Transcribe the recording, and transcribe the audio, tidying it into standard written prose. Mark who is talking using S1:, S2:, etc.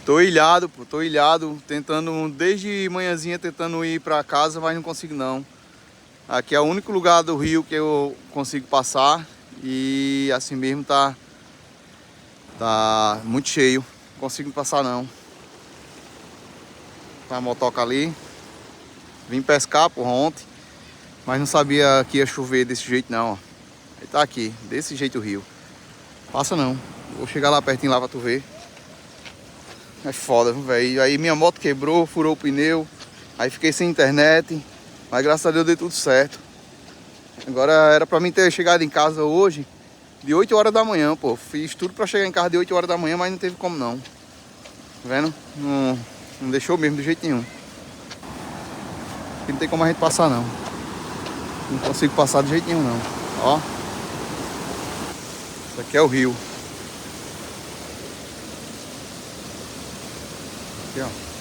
S1: Tô ilhado, pô, tô ilhado, tentando, desde manhãzinha tentando ir pra casa, mas não consigo não. Aqui é o único lugar do rio que eu consigo passar e assim mesmo tá muito cheio, não consigo passar não. Tá a motoca ali, vim pescar por ontem, mas não sabia que ia chover desse jeito não, ó. Ele tá aqui, desse jeito o rio. Passa não, vou chegar lá pertinho lá pra tu ver. É foda, velho. Aí minha moto quebrou, furou o pneu. Aí fiquei sem internet. Mas graças a Deus deu tudo certo. Agora era pra mim ter chegado em casa hoje de 8 horas da manhã, pô. Fiz tudo pra chegar em casa de 8 horas da manhã, mas não teve como não. Tá vendo? Não deixou mesmo de jeito nenhum. Aqui não tem como a gente passar não. Não consigo passar de jeito nenhum não. Ó. Isso aqui é o rio. Aqui, ó.